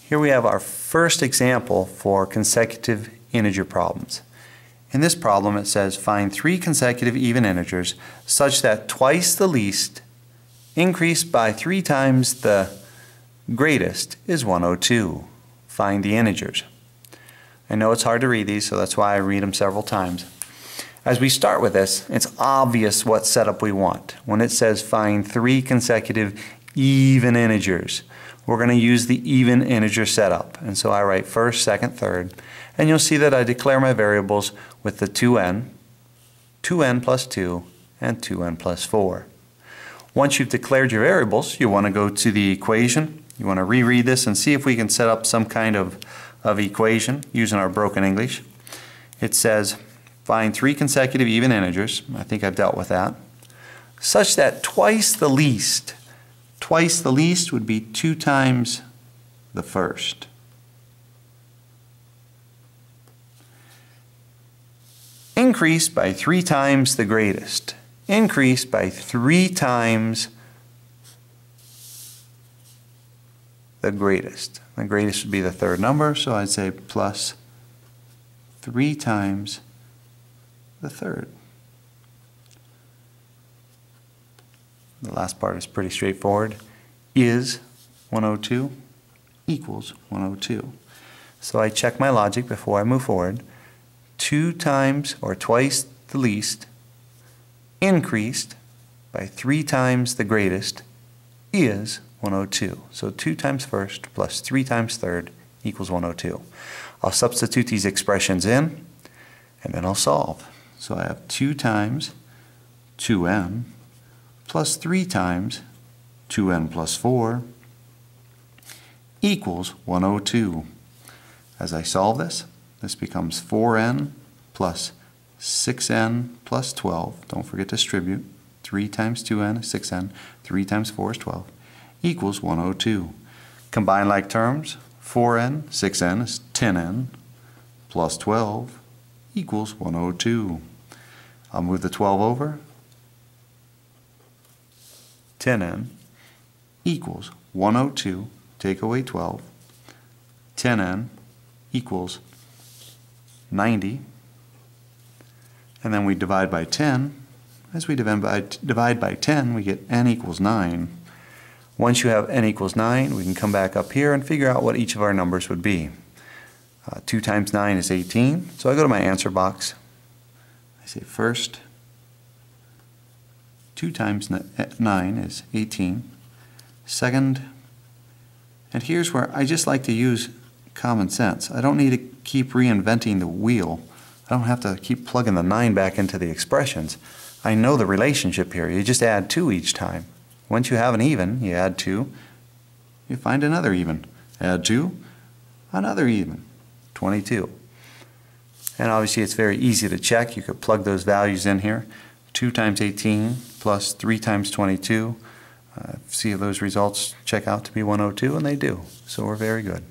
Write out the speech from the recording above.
Here we have our first example for consecutive integer problems. In this problem it says find 3 consecutive even integers such that twice the least increased by 3 times the greatest is 102. Find the integers. I know it's hard to read these, so that's why I read them several times. As we start with this, it's obvious what setup we want. When it says find 3 consecutive even integers, we're going to use the even integer setup. And so I write first, second, third, and you'll see that I declare my variables with the 2n, 2n plus 2, and 2n plus 4. Once you've declared your variables, you want to go to the equation. You want to reread this and see if we can set up some kind of equation using our broken English. It says find 3 consecutive even integers, I think I've dealt with that, such that twice the least would be 2 times the first. Increased by 3 times the greatest. Increased by 3 times the greatest. The greatest would be the third number, so I'd say plus 3 times the third. The last part is pretty straightforward. Is 102 equals 102. So I check my logic before I move forward. 2 times or twice the least increased by 3 times the greatest is 102. So 2 times first plus 3 times third equals 102. I'll substitute these expressions in and then I'll solve. So I have 2 times 2n plus 3 times 2n plus 4 equals 102. As I solve this, this becomes 4n plus 6n plus 12. Don't forget to distribute. 3 times 2n is 6n. 3 times 4 is 12. Equals 102. Combine like terms. 4n, 6n is 10n plus 12 equals 102. I'll move the 12 over. 10n equals 102. Take away 12. 10n equals 90. And then we divide by 10. As we divide by 10, we get n equals 9. Once you have n equals 9, we can come back up here and figure out what each of our numbers would be. 2 times 9 is 18. So I go to my answer box. I say first, 2 times 9 is 18. Second, and here's where I just like to use common sense. I don't need to keep reinventing the wheel. I don't have to keep plugging the 9 back into the expressions. I know the relationship here. You just add 2 each time. Once you have an even, you add 2. You find another even. Add 2, another even. 22. And obviously it's very easy to check. You could plug those values in here. 2 times 18 plus 3 times 22. See if those results check out to be 102, and they do. So we're very good.